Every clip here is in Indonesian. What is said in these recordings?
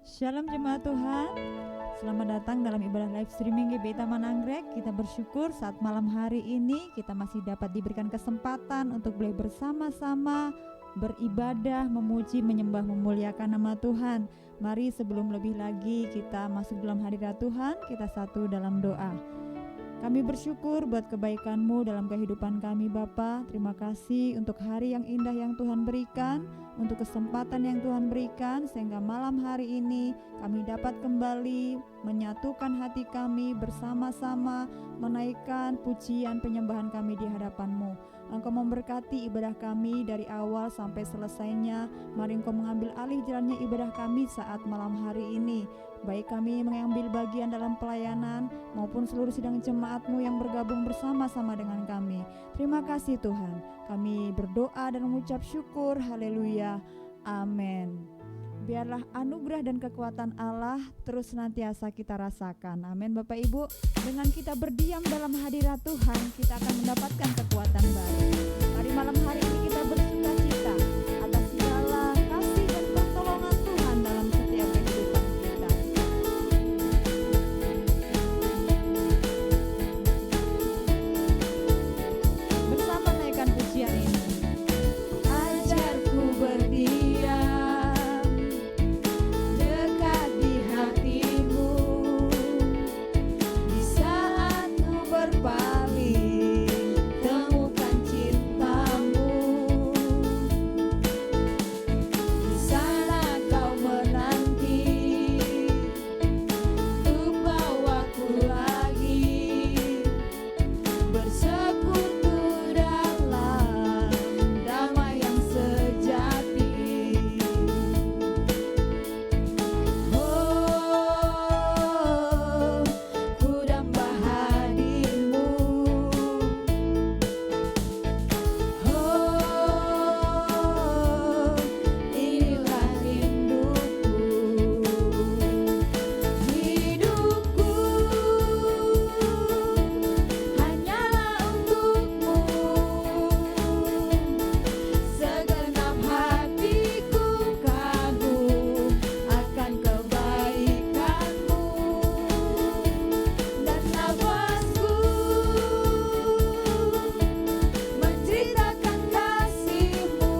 Shalom jemaat Tuhan. Selamat datang dalam ibadah live streaming GBI Taman Anggrek. Kita bersyukur saat malam hari ini kita masih dapat diberikan kesempatan untuk boleh bersama-sama beribadah, memuji, menyembah, memuliakan nama Tuhan. Mari sebelum lebih lagi kita masuk dalam hadirat Tuhan, kita satu dalam doa. Kami bersyukur buat kebaikan-Mu dalam kehidupan kami Bapa. Terima kasih untuk hari yang indah yang Tuhan berikan, untuk kesempatan yang Tuhan berikan, sehingga malam hari ini kami dapat kembali menyatukan hati kami bersama-sama, menaikkan pujian penyembahan kami di hadapan-Mu. Engkau memberkati ibadah kami dari awal sampai selesainya. Mari Engkau mengambil alih jalannya ibadah kami saat malam hari ini. Baik kami mengambil bagian dalam pelayanan maupun seluruh sidang jemaat-Mu yang bergabung bersama-sama dengan kami. Terima kasih Tuhan. Kami berdoa dan mengucap syukur. Haleluya. Amin. Biarlah anugerah dan kekuatan Allah terus senantiasa kita rasakan. Amin Bapak Ibu. Dengan kita berdiam dalam hadirat Tuhan, kita akan mendapatkan kekuatan baru. Mari malam hari ini kita bersukacita atas segala kasih dan pertolongan Tuhan dalam setiap kehidupan kita. Bersama naikkan pujian ini. Ajarku berdiam dekat di hatimu, di saat ku berpaling temukan cintamu. Di sana kau menanti untuk bawaku lagi bersekutu dalam damai yang sejati. Oh, ku damba hadirmu. Oh, inilah rinduku. Hidupku hanyalah untukmu. Segenap hatiku kagum akan kebaikanmu, dan nafasku menceritakan kasihmu.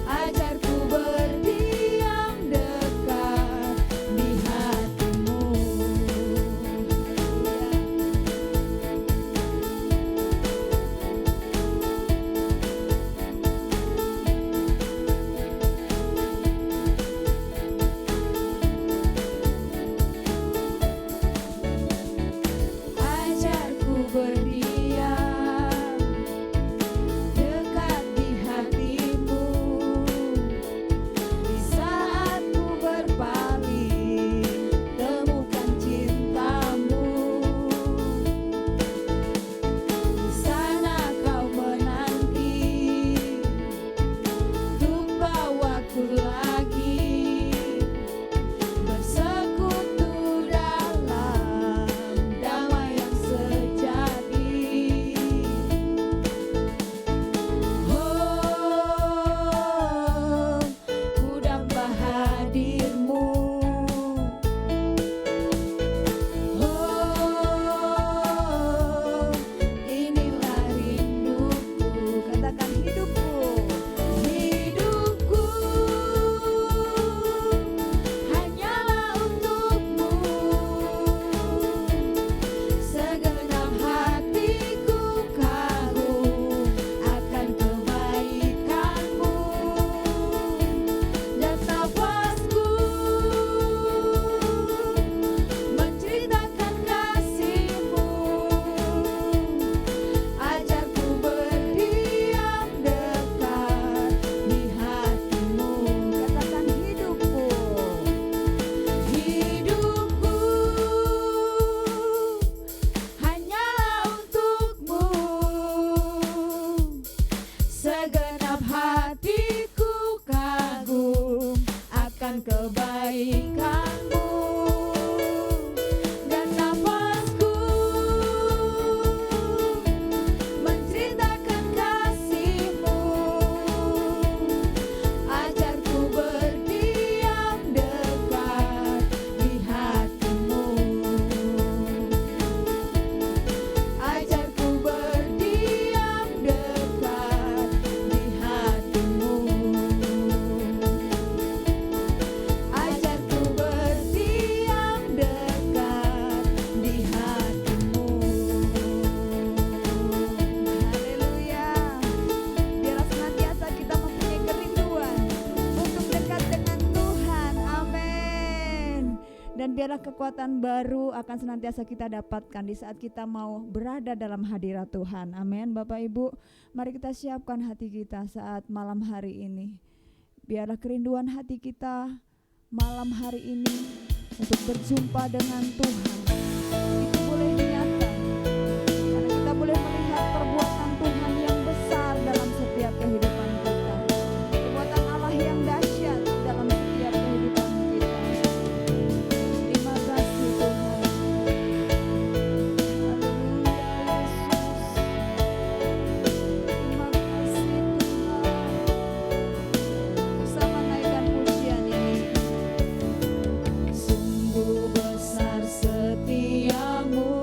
Ajarku berdiam dekat di hatimu. Ajarku berdiam dekat di hatimu, di saat ku berpaling temukan cintamu. Di sana kau menanti untuk bawaku lagi bersekutu dalam damai yang sejati. Oh, ku damba hadirmu. Oh, inilah rinduku. Katakan hidupku. Hidupku hanyalah untukmu. Segenap hatiku kagum akan kebaikanmu, dan nafasku menceritakan kasihmu. Ajarku berdiam dekat di hatimu. Katakan hidupku. Hidupku hanyalah untukmu. Segenap hatiku kagum akan kebaikanmu, dan nafasku menceritakan kasihmu. Ajarku berdiam Dan biarlah kekuatan baru akan senantiasa kita dapatkan di saat kita mau berada dalam hadirat Tuhan. Amin. Bapak Ibu, mari kita siapkan hati kita saat malam hari ini. Biarlah kerinduan hati kita malam hari ini untuk berjumpa dengan Tuhan itu boleh nyata, karena kita boleh melihat perbuatan Tuhan yang besar dalam setiap kehidupan kita, perbuatan Allah yang dahsyat dalam setiap kehidupan kita. Terima kasih Tuhan. Haleluya Yesus. Terima kasih Tuhan. Bersama naikkan pujian ini. Sungguh besar setiamu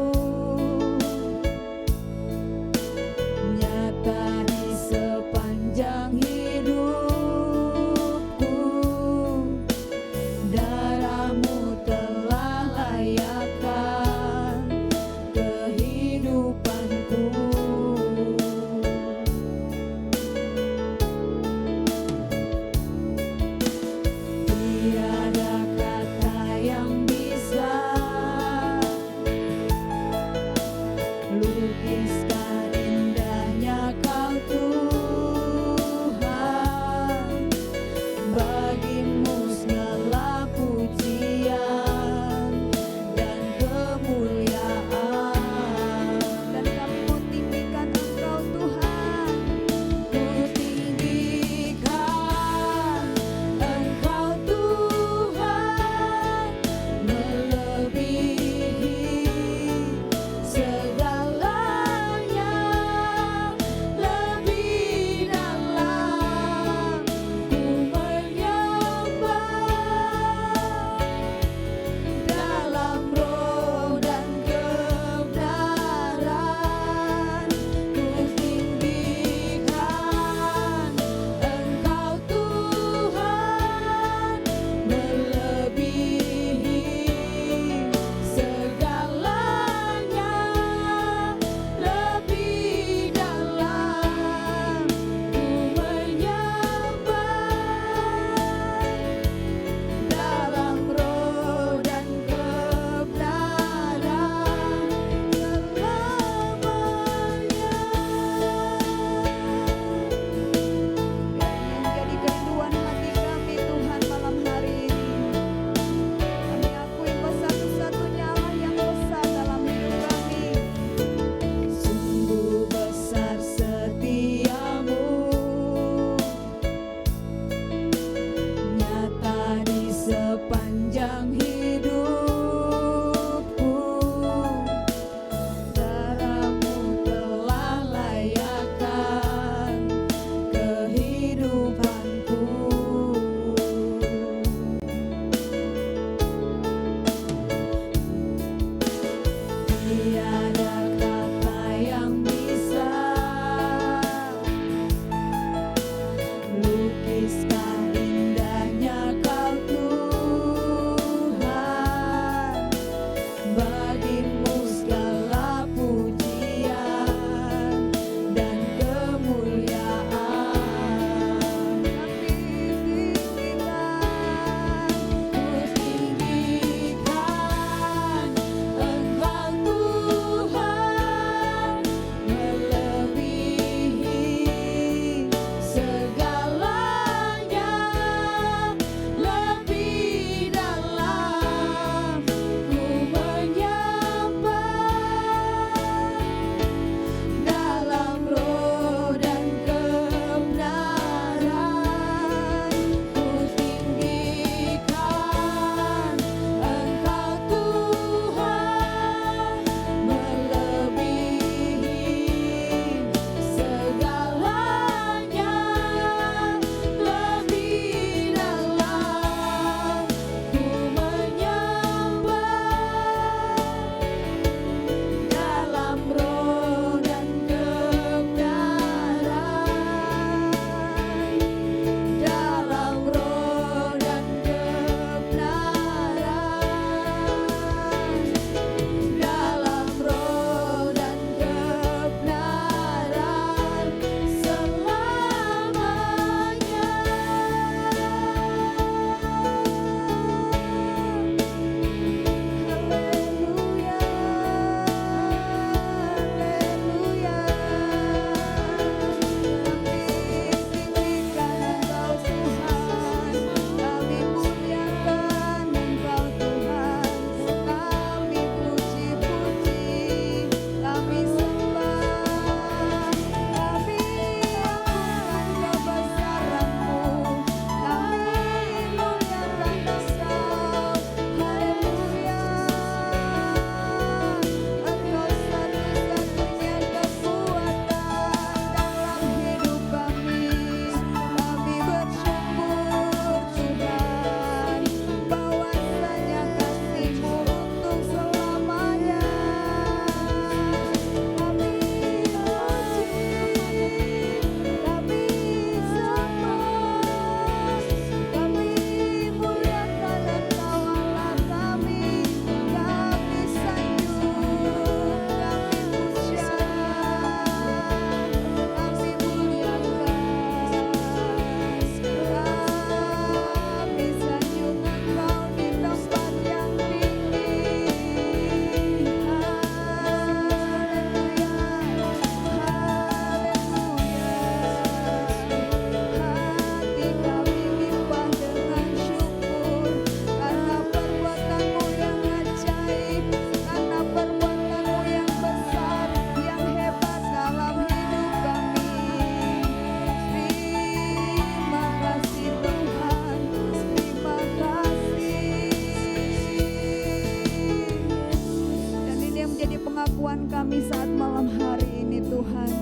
kami saat malam hari ini Tuhan.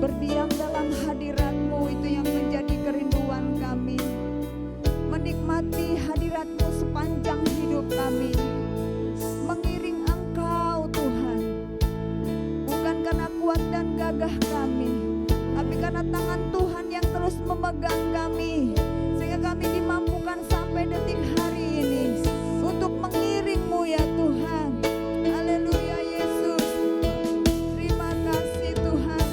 Berdiam dalam hadirat-Mu itu yang menjadi kerinduan kami. Menikmati hadirat-Mu sepanjang hidup kami. Mengiring Engkau Tuhan. Bukan karena kuat dan gagah kami, tapi karena tangan Tuhan yang terus memegang kami. Sehingga kami dimampukan sampai detik hari ini untuk mengiring-Mu ya Tuhan. Haleluya Yesus. Terima kasih Tuhan.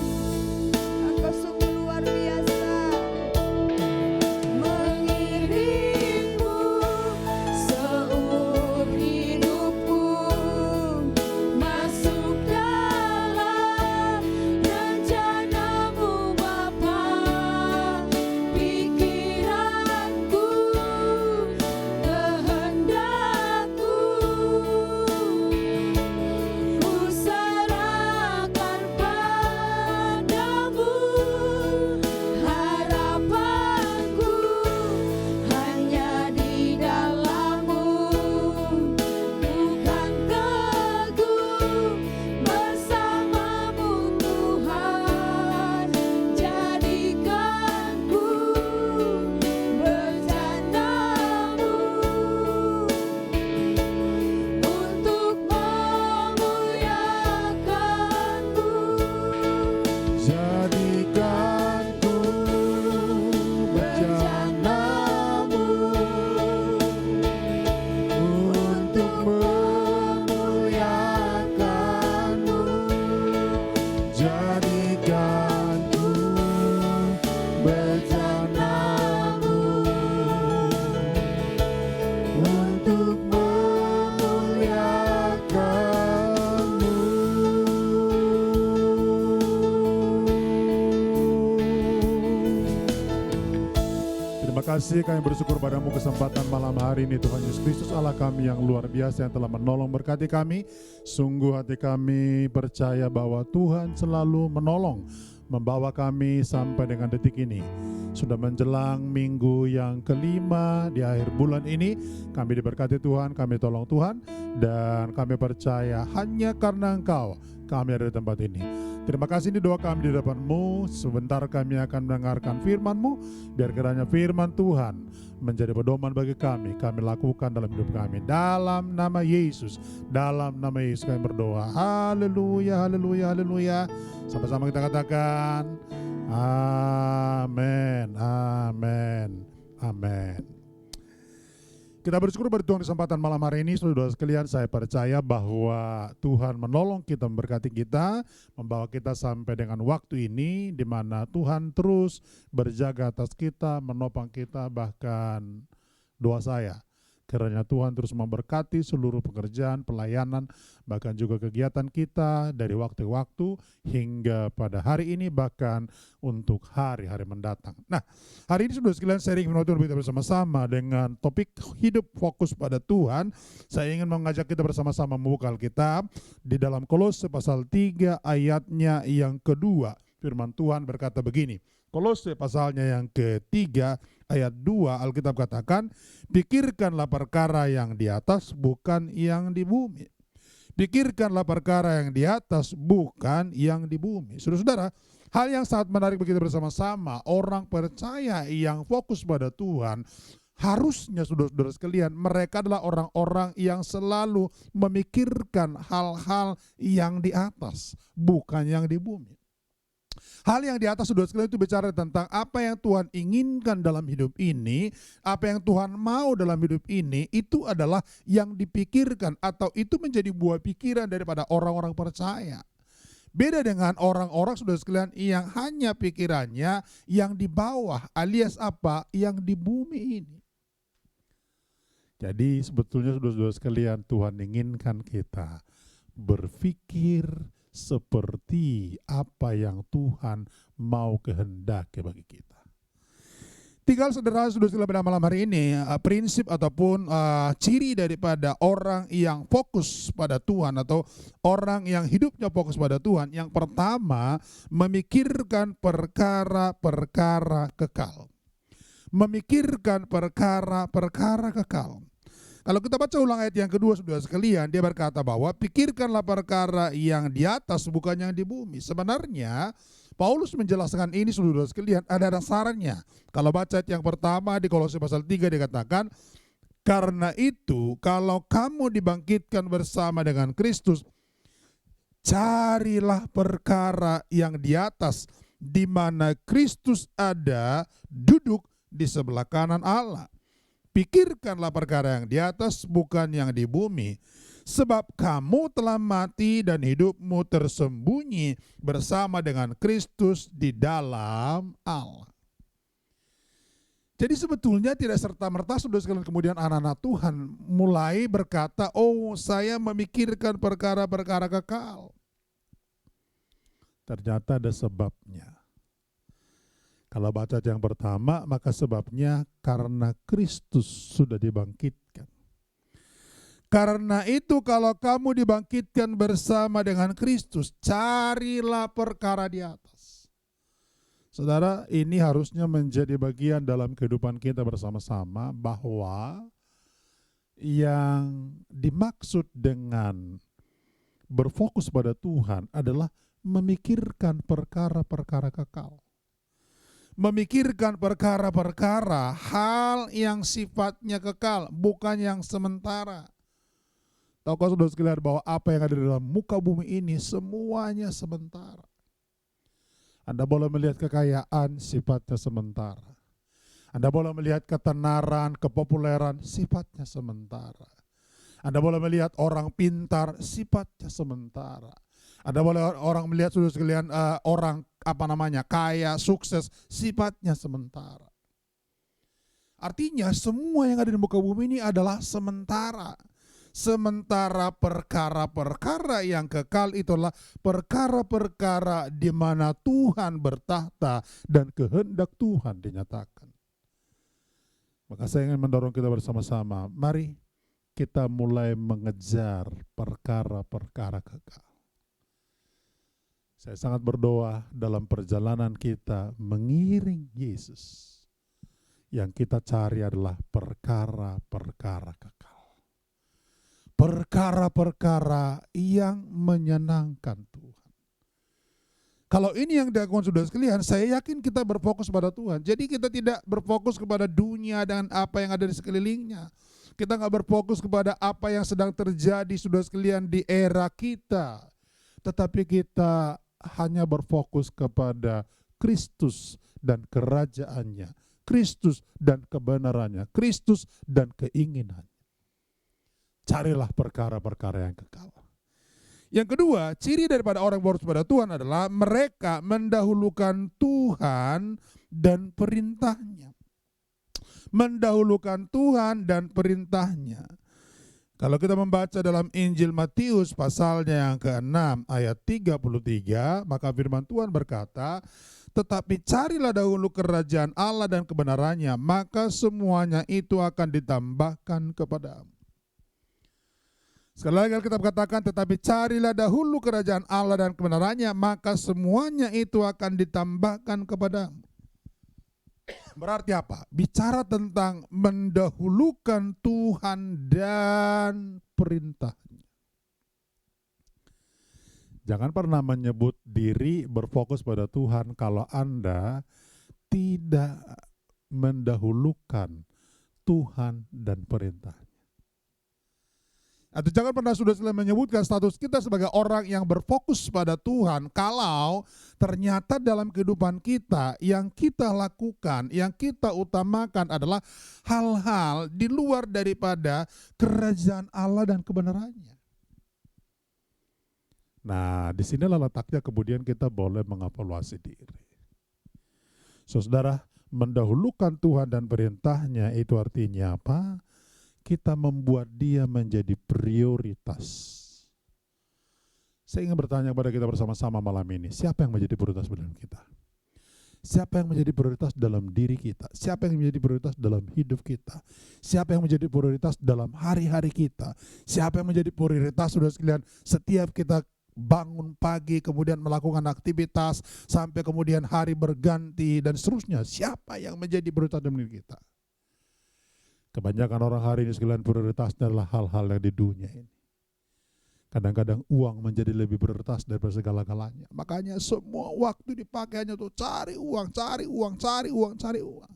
Engkau sungguh luar biasa. Mengiring-Mu seumur hidupku, masuk dalam rencana-Mu Bapa. Pikiranku, kehendakku, ku serahkan padamu. Harapanku hanya di dalam-Mu. Bukan teguh bersama-Mu Tuhan. Jadikan ku bersama-Mu untuk memuliakan-Mu. Jadikan ku bersama-Mu untuk memuliakan-Mu. Jadikan ku bersama-Mu untuk memuliakan-Mu. Terima kasih, kami bersyukur padamu kesempatan malam hari ini Tuhan Yesus Kristus Allah kami yang luar biasa yang telah menolong berkati kami. Sungguh hati kami percaya bahwa Tuhan selalu menolong, membawa kami sampai dengan detik ini. Sudah menjelang minggu yang kelima di akhir bulan ini. Kami diberkati Tuhan, kami tolong Tuhan, dan kami percaya hanya karena Engkau kami ada di tempat ini. Terima kasih, ini doa kami di depan-Mu. Sebentar kami akan mendengarkan firman-Mu. Biar kiranya firman Tuhan menjadi pedoman bagi kami lakukan dalam hidup kami. Dalam nama Yesus, dalam nama Yesus kami berdoa. Haleluya, haleluya, haleluya. Sama-sama kita katakan, amin, amin, amin. Kita bersyukur pada Tuhan kesempatan malam hari ini. Saudara sekalian, saya percaya bahwa Tuhan menolong kita, memberkati kita, membawa kita sampai dengan waktu ini di mana Tuhan terus berjaga atas kita, menopang kita. Bahkan doa saya, kiranya Tuhan terus memberkati seluruh pekerjaan, pelayanan, bahkan juga kegiatan kita dari waktu ke waktu hingga pada hari ini, bahkan untuk hari-hari mendatang. Nah, hari ini saudara sekalian, sharing firman Tuhan kita bersama-sama dengan topik hidup fokus pada Tuhan. Saya ingin mengajak kita bersama-sama membuka Alkitab di dalam Kolose pasal 3 ayatnya yang kedua. Firman Tuhan berkata begini, Kolose pasalnya yang ketiga ayat 2, Alkitab katakan, pikirkanlah perkara yang di atas bukan yang di bumi. Pikirkanlah perkara yang di atas bukan yang di bumi. Saudara-saudara, hal yang sangat menarik bagi kita bersama-sama, orang percaya yang fokus pada Tuhan, harusnya saudara-saudara sekalian, mereka adalah orang-orang yang selalu memikirkan hal-hal yang di atas, bukan yang di bumi. Hal yang di atas saudara sekalian itu bicara tentang apa yang Tuhan inginkan dalam hidup ini, apa yang Tuhan mau dalam hidup ini, itu adalah yang dipikirkan atau itu menjadi buah pikiran daripada orang-orang percaya. Beda dengan orang-orang saudara sekalian yang hanya pikirannya yang di bawah alias apa? Yang di bumi ini. Jadi sebetulnya saudara-saudara sekalian, Tuhan inginkan kita berpikir seperti apa yang Tuhan mau kehendaki bagi kita. Tinggal saudara-saudara pada malam hari ini, prinsip ataupun ciri daripada orang yang fokus pada Tuhan atau orang yang hidupnya fokus pada Tuhan. Yang pertama, memikirkan perkara-perkara kekal. Memikirkan perkara-perkara kekal. Kalau kita baca ulang ayat yang kedua, saudara sekalian, dia berkata bahwa pikirkanlah perkara yang di atas bukan yang di bumi. Sebenarnya Paulus menjelaskan ini, saudara sekalian, ada dasarnya. Kalau baca ayat yang pertama di Kolose pasal 3 dikatakan, karena itu kalau kamu dibangkitkan bersama dengan Kristus, carilah perkara yang di atas, di mana Kristus ada duduk di sebelah kanan Allah. Pikirkanlah perkara yang di atas bukan yang di bumi, sebab kamu telah mati dan hidupmu tersembunyi bersama dengan Kristus di dalam Allah. Jadi sebetulnya tidak serta-merta saudara sekalian kemudian anak-anak Tuhan mulai berkata, oh saya memikirkan perkara-perkara kekal. Ternyata ada sebabnya. Kalau baca yang pertama, maka sebabnya karena Kristus sudah dibangkitkan. Karena itu kalau kamu dibangkitkan bersama dengan Kristus, carilah perkara di atas. Saudara, ini harusnya menjadi bagian dalam kehidupan kita bersama-sama bahwa yang dimaksud dengan berfokus pada Tuhan adalah memikirkan perkara-perkara kekal. Memikirkan perkara-perkara hal yang sifatnya kekal, bukan yang sementara. Tahukah saudara sekalian bahwa apa yang ada di dalam muka bumi ini semuanya sementara. Anda boleh melihat kekayaan, sifatnya sementara. Anda boleh melihat ketenaran, kepopuleran, sifatnya sementara. Anda boleh melihat orang pintar, sifatnya sementara. Anda boleh orang melihat saudara sekalian orang kaya, sukses, sifatnya sementara. Artinya semua yang ada di muka bumi ini adalah sementara. Sementara perkara-perkara yang kekal itulah perkara-perkara di mana Tuhan bertahta dan kehendak Tuhan dinyatakan. Maka saya ingin mendorong kita bersama-sama, mari kita mulai mengejar perkara-perkara kekal. Saya sangat berdoa dalam perjalanan kita mengiring Yesus. Yang kita cari adalah perkara-perkara kekal. Perkara-perkara yang menyenangkan Tuhan. Kalau ini yang dilakukan saudara sekalian, saya yakin kita berfokus pada Tuhan. Jadi kita tidak berfokus kepada dunia dan apa yang ada di sekelilingnya. Kita nggak berfokus kepada apa yang sedang terjadi saudara sekalian di era kita. Tetapi kita hanya berfokus kepada Kristus dan kerajaannya, Kristus dan kebenarannya, Kristus dan keinginannya. Carilah perkara-perkara yang kekal. Yang kedua, ciri daripada orang yang berfokus pada Tuhan adalah mereka mendahulukan Tuhan dan perintahnya. Mendahulukan Tuhan dan perintahnya. Kalau kita membaca dalam Injil Matius pasalnya yang ke-6 ayat 33, maka firman Tuhan berkata, tetapi carilah dahulu kerajaan Allah dan kebenarannya, maka semuanya itu akan ditambahkan kepadamu. Sekali lagi kita katakan, tetapi carilah dahulu kerajaan Allah dan kebenarannya, maka semuanya itu akan ditambahkan kepadamu. Berarti apa? Bicara tentang mendahulukan Tuhan dan perintahnya. Jangan pernah menyebut diri berfokus pada Tuhan kalau Anda tidak mendahulukan Tuhan dan perintahnya. Atau jangan pernah sudah menyebutkan status kita sebagai orang yang berfokus pada Tuhan kalau ternyata dalam kehidupan kita yang kita lakukan, yang kita utamakan adalah hal-hal di luar daripada kerajaan Allah dan kebenarannya. Nah, disinilah letaknya kemudian kita boleh mengevaluasi diri. Saudara, mendahulukan Tuhan dan perintahnya itu artinya apa? Kita membuat dia menjadi prioritas. Saya ingin bertanya kepada kita bersama-sama malam ini, siapa yang menjadi prioritas dalam kita? Siapa yang menjadi prioritas dalam diri kita? Siapa yang menjadi prioritas dalam hidup kita? Siapa yang menjadi prioritas dalam hari-hari kita? Siapa yang menjadi prioritas, saudara sekalian, setiap kita bangun pagi, kemudian melakukan aktivitas, sampai kemudian hari berganti, dan seterusnya. Siapa yang menjadi prioritas dalam diri kita? Kebanyakan orang hari ini sekalian prioritasnya adalah hal-hal yang di dunia ini. Kadang-kadang uang menjadi lebih prioritas daripada segala-galanya. Makanya semua waktu dipakai hanya untuk cari uang, cari uang, cari uang, cari uang.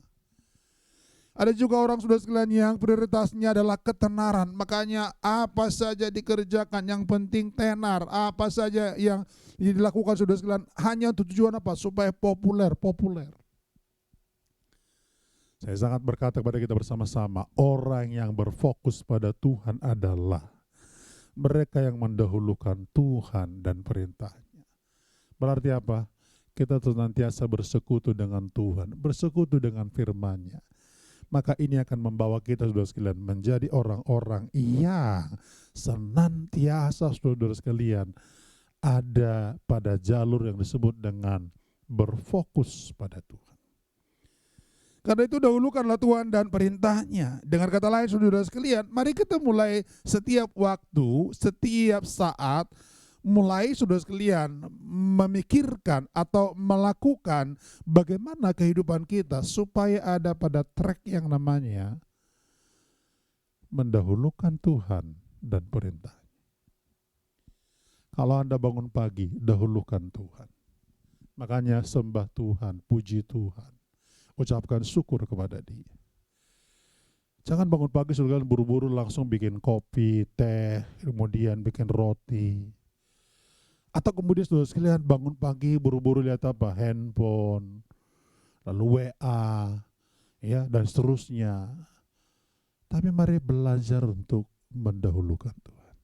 Ada juga orang sudah sekalian yang prioritasnya adalah ketenaran. Makanya apa saja dikerjakan, yang penting tenar. Apa saja yang dilakukan sudah sekalian hanya untuk tujuan apa? Supaya populer. Saya sangat berkata kepada kita bersama-sama, orang yang berfokus pada Tuhan adalah mereka yang mendahulukan Tuhan dan perintahnya. Berarti apa? Kita senantiasa bersekutu dengan Tuhan, bersekutu dengan firman-Nya. Maka ini akan membawa kita saudara sekalian menjadi orang-orang yang senantiasa saudara sekalian ada pada jalur yang disebut dengan berfokus pada Tuhan. Karena itu dahulukanlah Tuhan dan perintahnya. Dengan kata lain saudara sekalian, mari kita mulai setiap waktu, setiap saat, mulai saudara sekalian memikirkan atau melakukan bagaimana kehidupan kita supaya ada pada track yang namanya mendahulukan Tuhan dan perintahnya. Kalau Anda bangun pagi, dahulukan Tuhan. Makanya sembah Tuhan, puji Tuhan. Ucapkan syukur kepada Dia. Jangan bangun pagi saudara buru-buru langsung bikin kopi, teh, kemudian bikin roti. Atau kemudian saudara sekalian bangun pagi buru-buru lihat apa? Handphone, lalu WA, ya, dan seterusnya. Tapi mari belajar untuk mendahulukan Tuhan.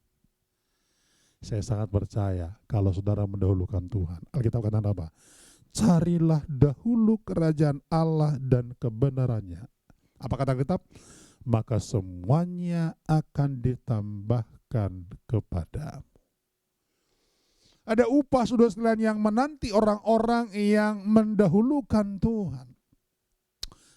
Saya sangat percaya kalau saudara mendahulukan Tuhan. Alkitab katakan apa? Carilah dahulu kerajaan Allah dan kebenarannya. Apa kata Alkitab? Maka semuanya akan ditambahkan kepadamu. Ada upah saudara sekalian yang menanti orang-orang yang mendahulukan Tuhan.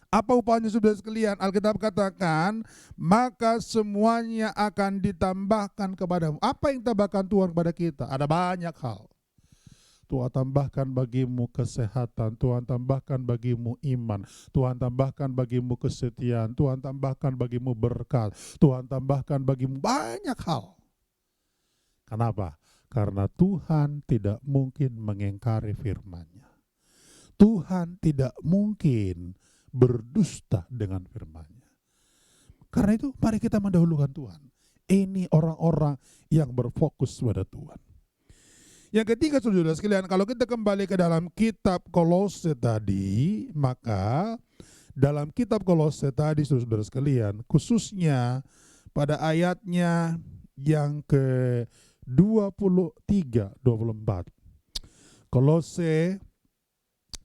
Apa upahnya saudara sekalian? Alkitab katakan, maka semuanya akan ditambahkan kepadamu. Apa yang tambahkan Tuhan kepada kita? Ada banyak hal. Tuhan tambahkan bagimu kesehatan, Tuhan tambahkan bagimu iman, Tuhan tambahkan bagimu kesetiaan, Tuhan tambahkan bagimu berkat, Tuhan tambahkan bagimu banyak hal. Kenapa? Karena Tuhan tidak mungkin mengingkari firman-Nya. Tuhan tidak mungkin berdusta dengan firman-Nya. Karena itu mari kita mendahulukan Tuhan. Ini orang-orang yang berfokus pada Tuhan. Yang ketiga saudara sekalian, kalau kita kembali ke dalam kitab Kolose tadi, maka dalam kitab Kolose tadi saudara sekalian, khususnya pada ayatnya yang ke-23, 24. Kolose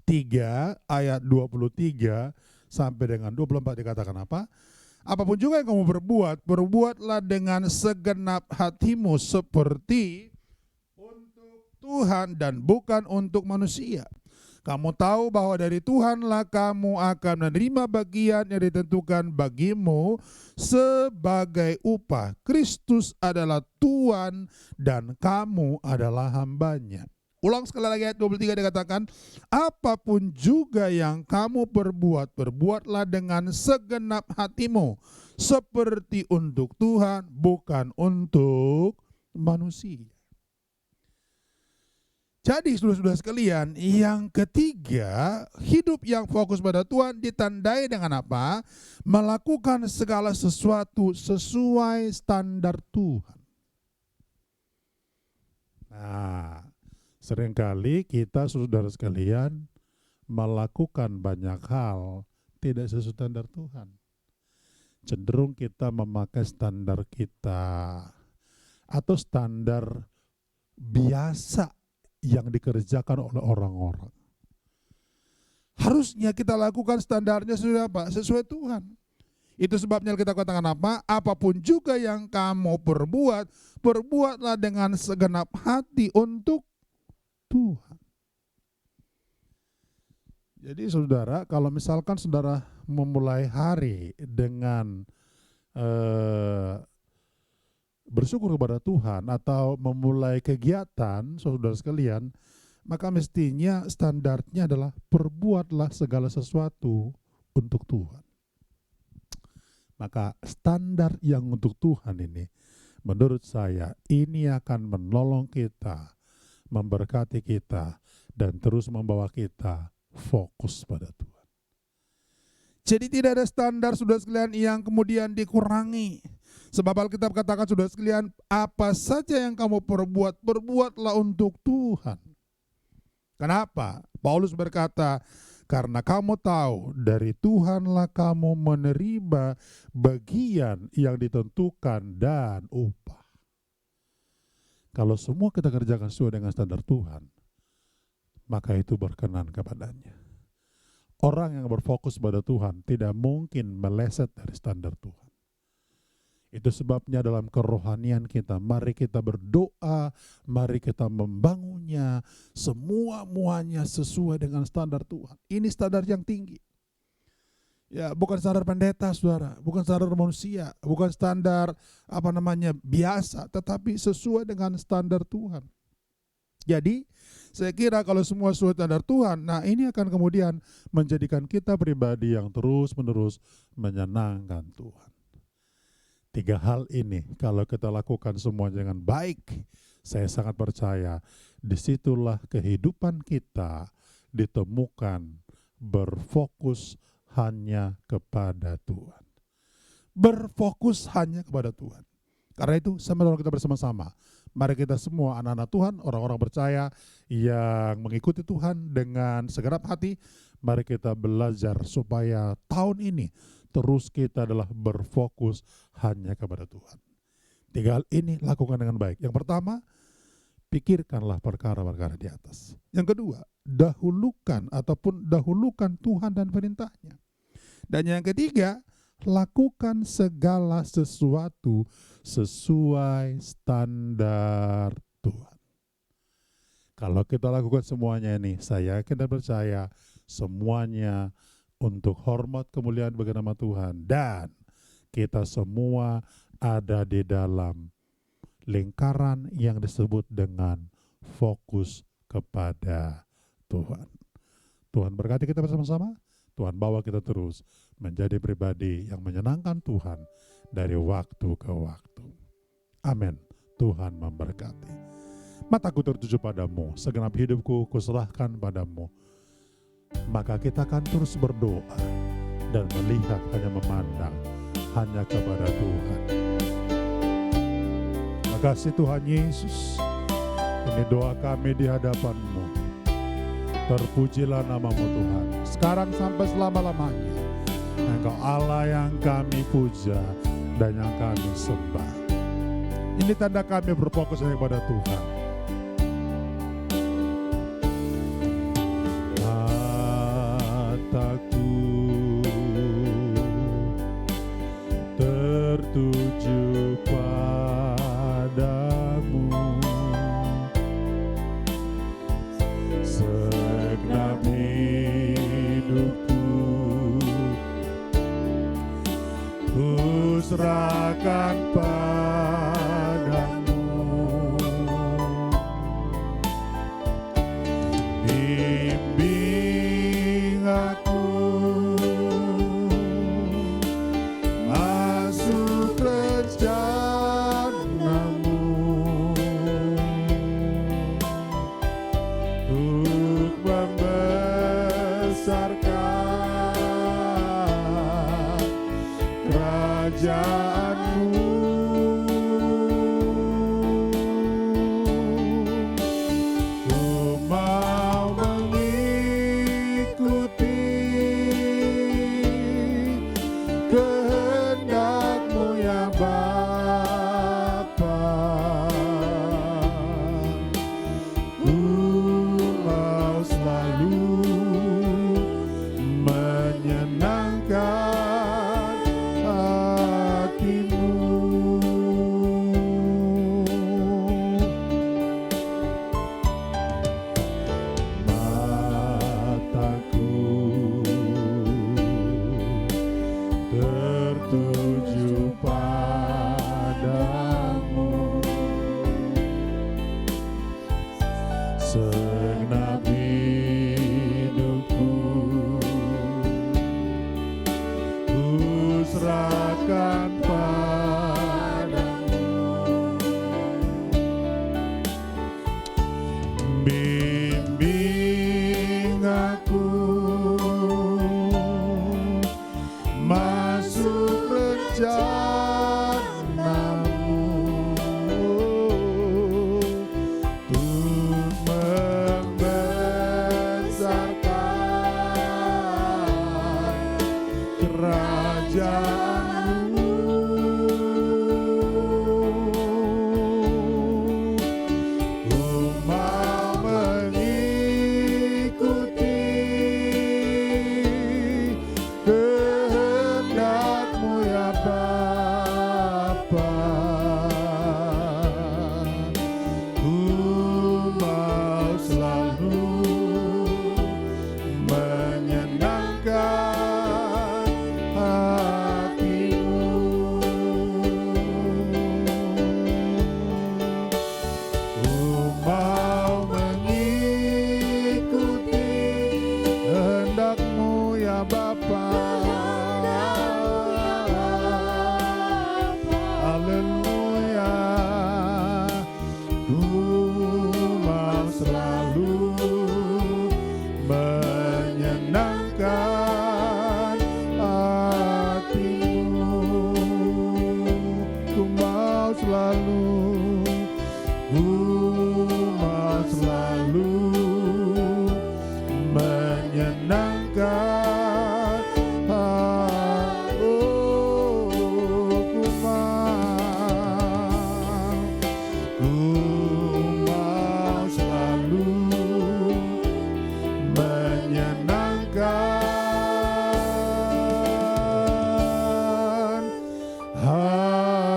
3 ayat 23 sampai dengan 24 dikatakan apa? Apapun juga yang kamu berbuat, berbuatlah dengan segenap hatimu seperti Tuhan dan bukan untuk manusia. Kamu tahu bahwa dari Tuhanlah kamu akan menerima bagian yang ditentukan bagimu sebagai upah. Kristus adalah Tuhan dan kamu adalah hambanya. Ulang sekali lagi ayat 23 dikatakan, apapun juga yang kamu perbuat, perbuatlah dengan segenap hatimu seperti untuk Tuhan, bukan untuk manusia. Jadi saudara-saudara sekalian, yang ketiga, hidup yang fokus pada Tuhan ditandai dengan apa? Melakukan segala sesuatu sesuai standar Tuhan. Nah, seringkali kita saudara sekalian melakukan banyak hal tidak sesuai standar Tuhan. Cenderung kita memakai standar kita atau standar biasa yang dikerjakan oleh orang-orang. Harusnya kita lakukan standarnya sesuai apa? Sesuai Tuhan. Itu sebabnya kita katakan apa? Apapun juga yang kamu perbuat, perbuatlah dengan segenap hati untuk Tuhan. Jadi saudara, kalau misalkan saudara memulai hari dengan bersyukur kepada Tuhan atau memulai kegiatan saudara sekalian, maka mestinya standarnya adalah perbuatlah segala sesuatu untuk Tuhan. Maka standar yang untuk Tuhan ini, menurut saya, ini akan menolong kita, memberkati kita, dan terus membawa kita fokus pada Tuhan. Jadi tidak ada standar, saudara sekalian, yang kemudian dikurangi. Sebab Alkitab katakan, saudara sekalian, apa saja yang kamu perbuat, perbuatlah untuk Tuhan. Kenapa? Paulus berkata, karena kamu tahu dari Tuhanlah kamu menerima bagian yang ditentukan dan upah. Kalau semua kita kerjakan sesuai dengan standar Tuhan, maka itu berkenan kepadanya. Orang yang berfokus pada Tuhan tidak mungkin meleset dari standar Tuhan. Itu sebabnya dalam kerohanian kita, mari kita berdoa, mari kita membangunnya, semua-muanya sesuai dengan standar Tuhan. Ini standar yang tinggi. Ya, bukan standar pendeta, saudara, bukan standar manusia, bukan standar biasa, tetapi sesuai dengan standar Tuhan. Jadi, saya kira kalau semua sesuai standar Tuhan, nah ini akan kemudian menjadikan kita pribadi yang terus-menerus menyenangkan Tuhan. 3 hal ini kalau kita lakukan semua dengan baik, saya sangat percaya disitulah kehidupan kita ditemukan berfokus hanya kepada Tuhan. Berfokus hanya kepada Tuhan. Karena itu saya mendorong kita bersama-sama. Mari kita semua anak-anak Tuhan, orang-orang percaya yang mengikuti Tuhan dengan segenap hati, mari kita belajar supaya tahun ini terus kita adalah berfokus hanya kepada Tuhan. 3 hal ini lakukan dengan baik. Yang pertama, pikirkanlah perkara-perkara di atas. Yang kedua, dahulukan Tuhan dan perintahnya. Dan yang ketiga, lakukan segala sesuatu sesuai standar Tuhan. Kalau kita lakukan semuanya ini, saya yakin dan percaya semuanya untuk hormat kemuliaan bagi nama Tuhan, dan kita semua ada di dalam lingkaran yang disebut dengan fokus kepada Tuhan. Tuhan berkati kita bersama-sama. Tuhan bawa kita terus menjadi pribadi yang menyenangkan Tuhan dari waktu ke waktu. Amin. Tuhan memberkati. Mataku tertuju padamu, segenap hidupku kuserahkan padamu. Maka kita akan terus berdoa dan melihat, hanya memandang hanya kepada Tuhan. Terima kasih Tuhan Yesus. Ini doa kami di hadapan-Mu. Terpujilah nama-Mu Tuhan, sekarang sampai selama-lamanya. Engkau Allah yang kami puja dan yang kami sembah. Ini tanda kami berfokus hanya kepada Tuhan. Tertuju padamu, segenap hidupku ku serahkan padamu. Bimbing aku kerajaan-Mu.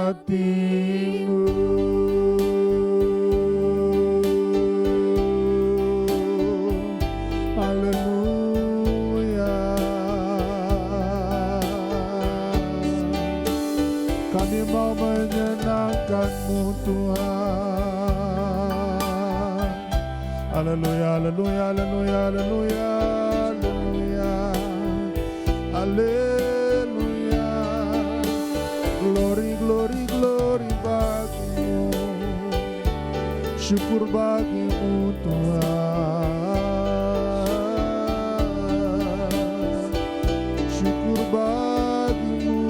hatimu. Haleluya. Kami mau menyenangkan-Mu Tuhan. Haleluya, haleluya, haleluya, haleluya, haleluya, haleluya. Glory, glory, glory bagi-Mu. Syukur bagi-Mu Tuhan. Syukur bagi-Mu.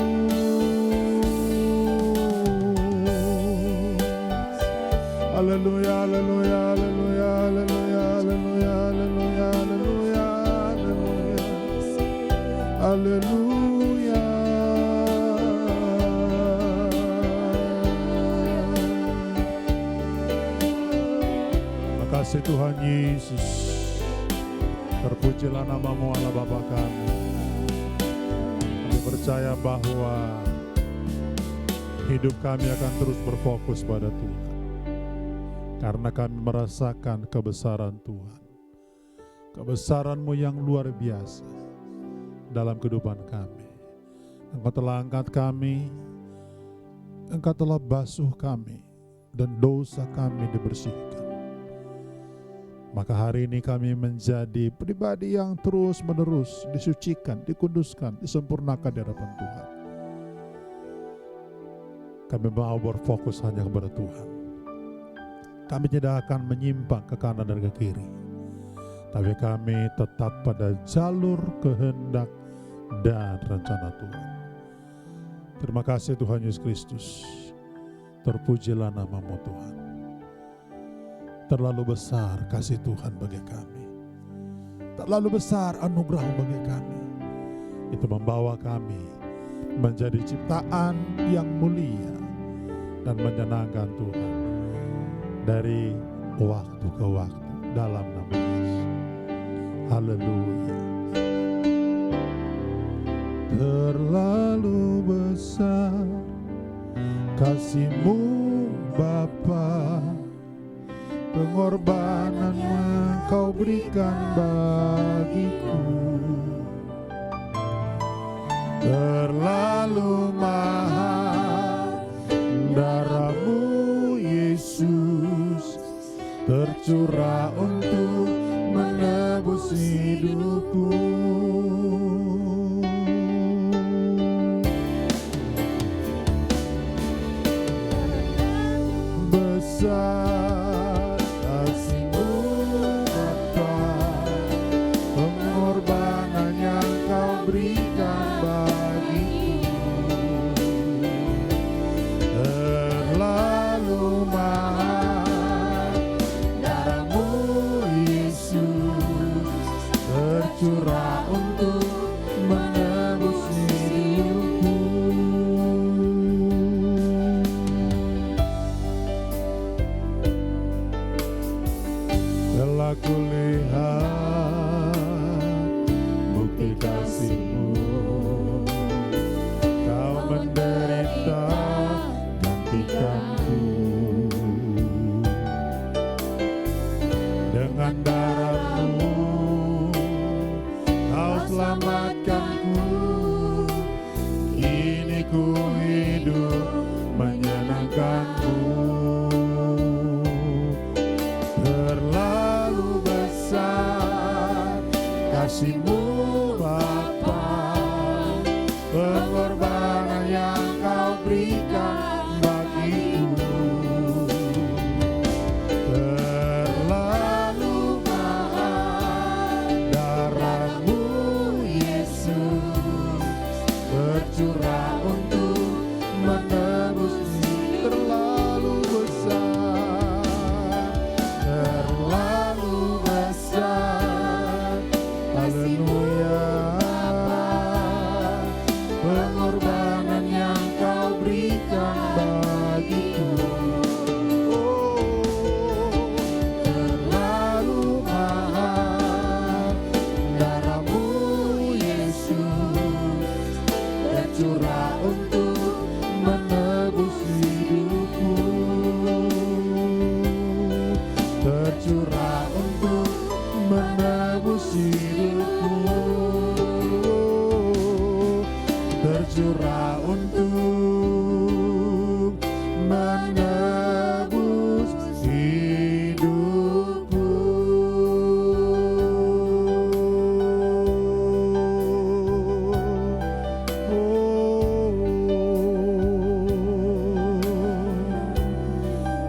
Haleluya, haleluya, haleluya, haleluya, haleluya, haleluya, haleluya, haleluya, haleluya. Makasih Tuhan Yesus. Terpujilah nama-Mu Allah Bapa kami. Kami percaya bahwa hidup kami akan terus berfokus pada Tuhan. Karena kami merasakan kebesaran Tuhan. Kebesaran-Mu yang luar biasa dalam kehidupan kami. Engkau telah angkat kami, Engkau telah basuh kami, dan dosa kami dibersihkan. Maka hari ini kami menjadi pribadi yang terus-menerus disucikan, dikuduskan, disempurnakan di hadapan Tuhan. Kami mau berfokus hanya kepada Tuhan. Kami tidak akan menyimpang ke kanan dan ke kiri, tapi kami tetap pada jalur kehendak dan rencana Tuhan. Terima kasih Tuhan Yesus Kristus. Terpujilah nama-Mu Tuhan. Terlalu besar kasih Tuhan bagi kami. Terlalu besar anugerah bagi kami. Itu membawa kami menjadi ciptaan yang mulia dan menyenangkan Tuhan dari waktu ke waktu dalam nama Yesus. Haleluya. Terlalu besar kasih-Mu Bapa, pengorbanan Engkau berikan bagiku. Terlalu mahal darah-Mu Yesus, tercurah untuk menebus hidupku. Besar kasih-Mu Bapa, pengorbanan yang Kau berikan bagiku. Terlalu mahal darah-Mu Yesus, tercurah untuk menebus hidupku.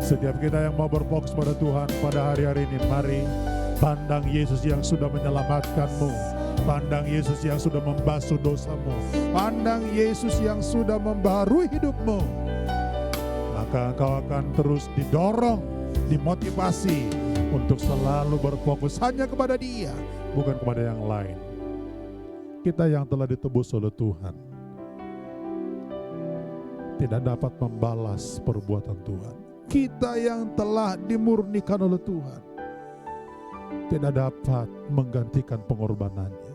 Setiap kita yang mau berfokus pada Tuhan pada hari-hari ini, mari pandang Yesus yang sudah menyelamatkanmu, pandang Yesus yang sudah membasuh dosamu, pandang Yesus yang sudah membaharui hidupmu. Maka engkau akan terus didorong, dimotivasi untuk selalu berfokus hanya kepada Dia, bukan kepada yang lain. Kita yang telah ditebus oleh Tuhan tidak dapat membalas perbuatan Tuhan. Kita yang telah dimurnikan oleh Tuhan tidak dapat menggantikan pengorbanannya.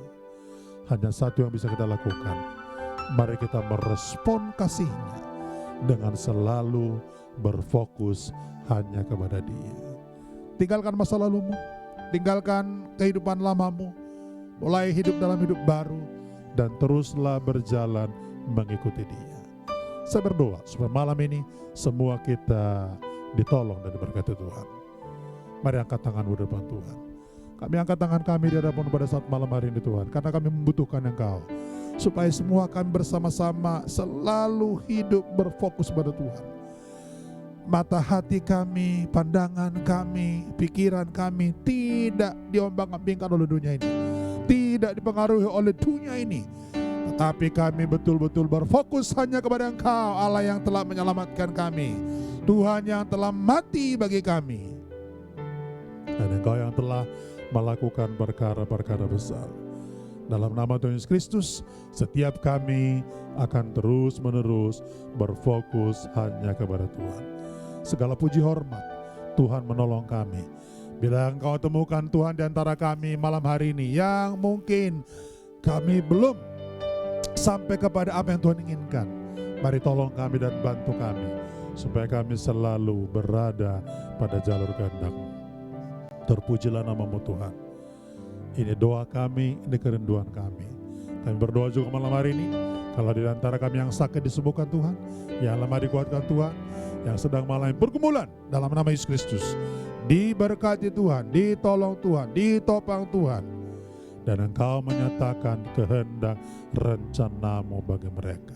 Hanya satu yang bisa kita lakukan, mari kita merespon kasih-Nya dengan selalu berfokus hanya kepada Dia. Tinggalkan masa lalumu, tinggalkan kehidupan lamamu, mulai hidup dalam hidup baru, dan teruslah berjalan mengikuti Dia. Saya berdoa supaya malam ini semua kita ditolong dan diberkati Tuhan. Mari angkat tanganmu di depan Tuhan. Kami angkat tangan kami di hadapan pada saat malam hari ini Tuhan, karena kami membutuhkan Engkau, supaya semua kami bersama-sama selalu hidup berfokus pada Tuhan. Mata hati kami, pandangan kami, pikiran kami tidak diombang-ambingkan oleh dunia ini, tidak dipengaruhi oleh dunia ini, tetapi kami betul-betul berfokus hanya kepada Engkau, Allah yang telah menyelamatkan kami, Tuhan yang telah mati bagi kami, dan Engkau yang telah melakukan perkara-perkara besar. Dalam nama Tuhan Yesus Kristus, setiap kami akan terus-menerus berfokus hanya kepada Tuhan. Segala puji hormat, Tuhan menolong kami. Bila Engkau temukan Tuhan di antara kami malam hari ini yang mungkin kami belum sampai kepada apa yang Tuhan inginkan, mari tolong kami dan bantu kami, supaya kami selalu berada pada jalur kehendak-Mu. Terpujilah nama-Mu Tuhan. Ini doa kami, ini kerinduan kami. Kami berdoa juga malam hari ini, kalau di antara kami yang sakit disembuhkan Tuhan, yang lemah dikuatkan Tuhan, yang sedang mengalami pergumulan dalam nama Yesus Kristus, diberkati Tuhan, ditolong Tuhan, ditopang Tuhan, dan Engkau menyatakan kehendak rencana-Mu bagi mereka.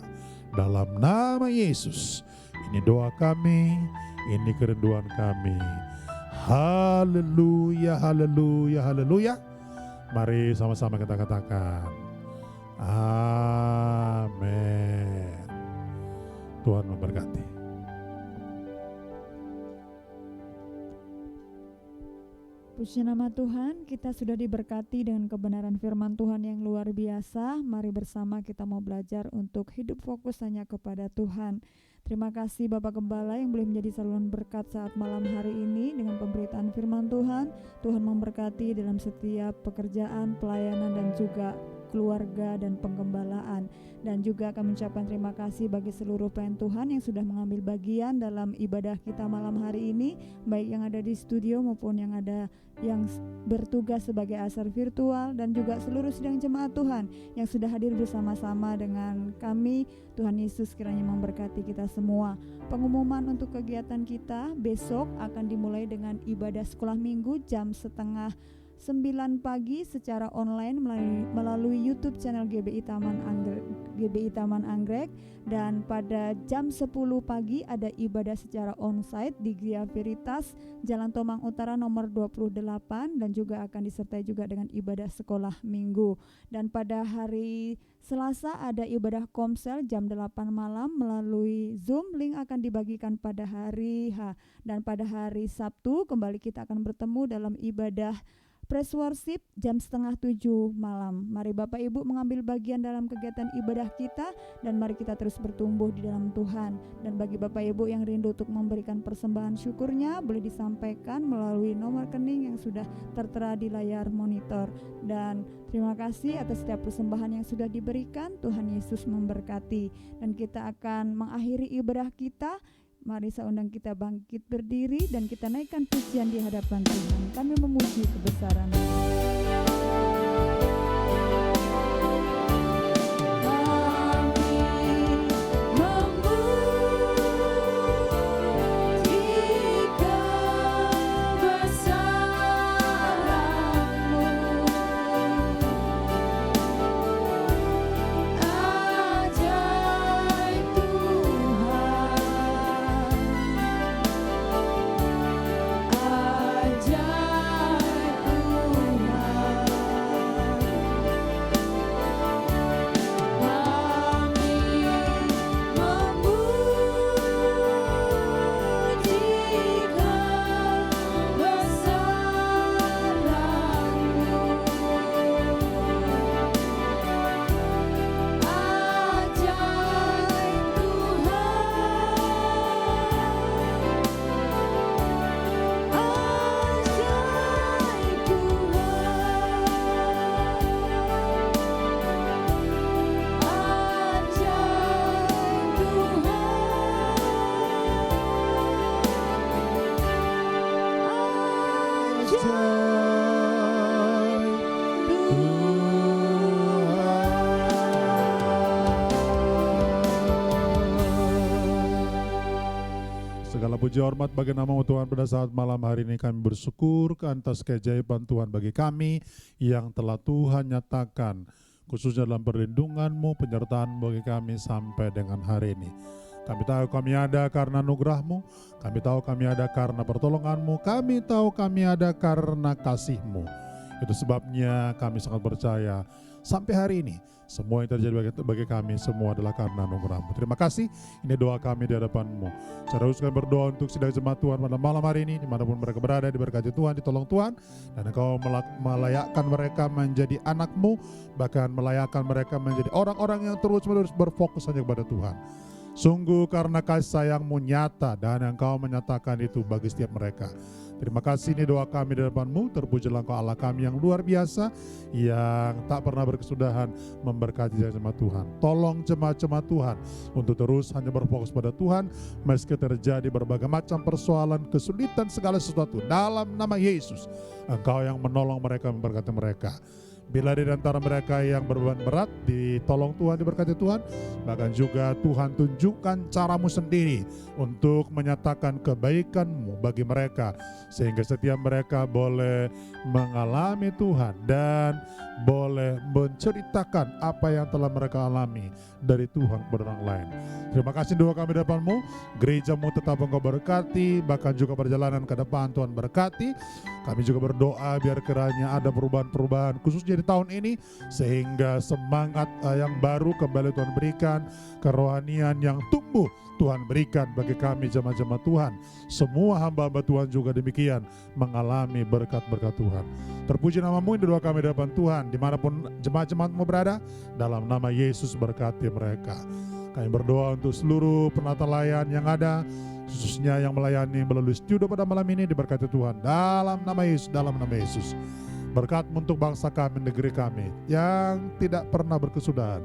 Dalam nama Yesus, ini doa kami, ini kerinduan kami. Haleluya, haleluya, haleluya. Mari sama-sama kita katakan amin. Tuhan memberkati. Puji nama Tuhan, kita sudah diberkati dengan kebenaran firman Tuhan yang luar biasa. Mari bersama kita mau belajar untuk hidup fokus hanya kepada Tuhan. Terima kasih Bapak Gembala yang boleh menjadi saluran berkat saat malam hari ini dengan pemberitaan firman Tuhan. Tuhan memberkati dalam setiap pekerjaan, pelayanan, dan juga keluarga dan penggembalaan. Dan juga kami mengucapkan terima kasih bagi seluruh pelayan Tuhan yang sudah mengambil bagian dalam ibadah kita malam hari ini, baik yang ada di studio maupun yang ada yang bertugas sebagai asar virtual, dan juga seluruh sidang jemaat Tuhan yang sudah hadir bersama-sama dengan kami. Tuhan Yesus kiranya memberkati kita semua. Pengumuman untuk kegiatan kita besok akan dimulai dengan ibadah sekolah minggu jam 8:30 pagi secara online melalui YouTube channel GBI Taman Anggrek, dan pada jam 10 pagi ada ibadah secara onsite di Gria Veritas Jalan Tomang Utara nomor 28, dan juga akan disertai juga dengan ibadah sekolah minggu. Dan pada hari Selasa ada ibadah komsel jam 8 malam melalui Zoom, link akan dibagikan pada hari H. Dan pada hari Sabtu kembali kita akan bertemu dalam ibadah Praise Worship jam 6:30 malam. Mari Bapak Ibu mengambil bagian dalam kegiatan ibadah kita, dan mari kita terus bertumbuh di dalam Tuhan. Dan bagi Bapak Ibu yang rindu untuk memberikan persembahan syukurnya, boleh disampaikan melalui nomor rekening yang sudah tertera di layar monitor. Dan terima kasih atas setiap persembahan yang sudah diberikan. Tuhan Yesus memberkati. Dan kita akan mengakhiri ibadah kita. Mari saya undang kita bangkit berdiri dan kita naikkan pujian di hadapan Tuhan. Kami memuji kebesaran-Nya. Segala puji hormat bagi nama Tuhan. Pada saat malam hari ini kami bersyukur atas keajaiban Tuhan bagi kami yang telah Tuhan nyatakan, khususnya dalam perlindungan-Mu, penyertaan bagi kami sampai dengan hari ini. Kami tahu kami ada karena anugerah-Mu, kami tahu kami ada karena pertolongan-Mu, kami tahu kami ada karena kasih-Mu. Itu sebabnya kami sangat percaya sampai hari ini semua yang terjadi bagi kami semua adalah karena anugerah-Mu. Terima kasih, ini doa kami di hadapan-Mu. Teruskan berdoa untuk sidang jemaat Tuhan pada malam hari ini, dimanapun mereka berada, diberkati Tuhan, ditolong Tuhan, dan Engkau melayakkan mereka menjadi anak-Mu, bahkan melayakkan mereka menjadi orang-orang yang terus-menerus berfokus hanya kepada Tuhan. Sungguh karena kasih sayang-Mu nyata dan Engkau menyatakan itu bagi setiap mereka. Terima kasih, ini doa kami di hadapan-Mu. Terpujilah Engkau Allah kami yang luar biasa, yang tak pernah berkesudahan memberkati jemaat Tuhan. Tolong jemaat-jemaat Tuhan untuk terus hanya berfokus pada Tuhan, meski terjadi berbagai macam persoalan, kesulitan, segala sesuatu. Dalam nama Yesus, Engkau yang menolong mereka, memberkati mereka. Bila di antara mereka yang berbeban berat, ditolong Tuhan, diberkati Tuhan. Bahkan juga Tuhan tunjukkan cara-Mu sendiri untuk menyatakan kebaikan-Mu bagi mereka, sehingga setiap mereka boleh mengalami Tuhan dan boleh menceritakan apa yang telah mereka alami dari Tuhan kepada orang lain. Terima kasih doa kami di depan-Mu. Gereja-Mu tetap Engkau berkati, bahkan juga perjalanan ke depan Tuhan berkati. Kami juga berdoa biar kiranya ada perubahan-perubahan khususnya di tahun ini, sehingga semangat yang baru kembali Tuhan berikan, kerohanian yang tumbuh Tuhan berikan bagi kami jemaat-jemaat Tuhan. Semua hamba-hamba Tuhan juga demikian mengalami berkat-berkat Tuhan. Terpuji nama-Mu, ini doa kami di depan Tuhan, dimanapun jemaat-jemaat-Mu berada, dalam nama Yesus berkati mereka. Kami berdoa untuk seluruh penata layan yang ada, khususnya yang melayani melalui studio pada malam ini, diberkati Tuhan dalam nama Yesus, dalam nama Yesus. Berkat-Mu untuk bangsa kami, negeri kami yang tidak pernah berkesudahan.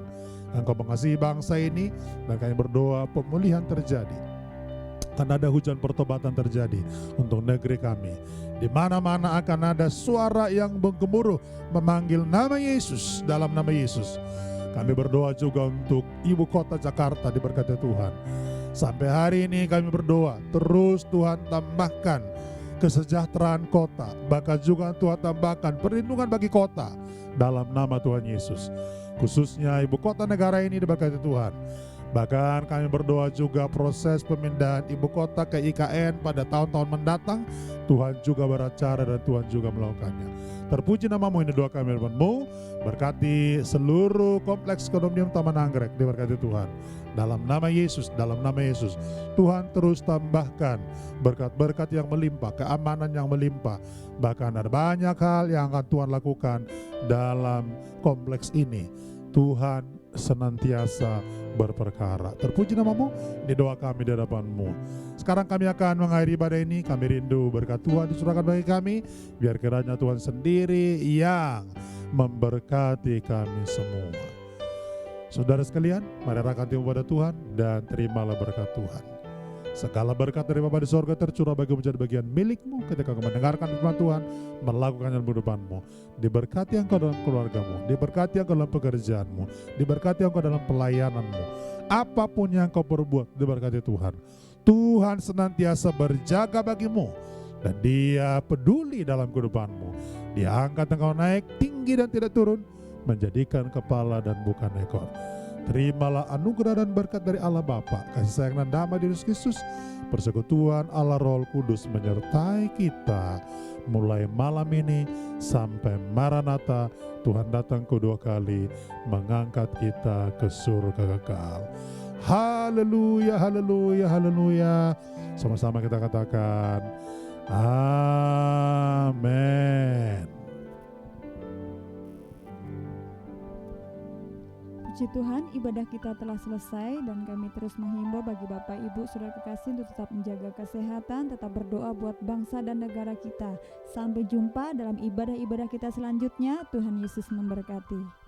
Engkau mengasihi bangsa ini, dan kami berdoa pemulihan terjadi, akan ada hujan pertobatan terjadi untuk negeri kami. Di mana-mana akan ada suara yang menggemuruh memanggil nama Yesus, dalam nama Yesus. Kami berdoa juga untuk ibu kota Jakarta, diberkati Tuhan. Sampai hari ini kami berdoa, terus Tuhan tambahkan kesejahteraan kota, bahkan juga Tuhan tambahkan perlindungan bagi kota dalam nama Tuhan Yesus. Khususnya ibu kota negara ini diberkati Tuhan. Bahkan kami berdoa juga proses pemindahan ibu kota ke IKN pada tahun-tahun mendatang, Tuhan juga beracara dan Tuhan juga melakukannya. Terpuji nama-Mu, ini doa kami depan-Mu. Berkati seluruh kompleks kondominium Taman Anggrek, diberkati Tuhan. Dalam nama Yesus, dalam nama Yesus, Tuhan terus tambahkan berkat-berkat yang melimpah, keamanan yang melimpah. Bahkan ada banyak hal yang akan Tuhan lakukan dalam kompleks ini. Tuhan senantiasa berperkara. Terpuji nama-Mu, ini doa kami di hadapan-Mu. Sekarang kami akan mengakhiri ibadah ini. Kami rindu berkat Tuhan dicurahkan bagi kami, biar kiranya Tuhan sendiri yang memberkati kami semua. Saudara sekalian, mari rangkap hati kepada Tuhan dan terimalah berkat Tuhan. Segala berkat dari Bapa di sorga tercurah bagi menjadi bagian milik-Mu ketika Engkau mendengarkan firman Tuhan, melakukannya dalam kehidupan-Mu. Diberkati Engkau dalam keluarga-Mu, diberkati Engkau dalam pekerjaan-Mu, diberkati Engkau dalam pelayanan-Mu. Apapun yang Engkau perbuat, diberkati Tuhan. Tuhan senantiasa berjaga bagimu, dan Dia peduli dalam kehidupan-Mu. Dia angkat Engkau naik tinggi dan tidak turun, menjadikan kepala dan bukan ekor. Terimalah anugerah dan berkat dari Allah Bapa, kasih sayang dan damai di Yesus Kristus, persekutuan Allah Roh Kudus menyertai kita mulai malam ini sampai Maranatha, Tuhan datang kedua kali mengangkat kita ke surga kekal. Haleluya, haleluya, haleluya. Sama-sama kita katakan amin. Puji Tuhan, ibadah kita telah selesai dan kami terus menghimbau bagi Bapak Ibu Saudara kekasih untuk tetap menjaga kesehatan, tetap berdoa buat bangsa dan negara kita. Sampai jumpa dalam ibadah-ibadah kita selanjutnya. Tuhan Yesus memberkati.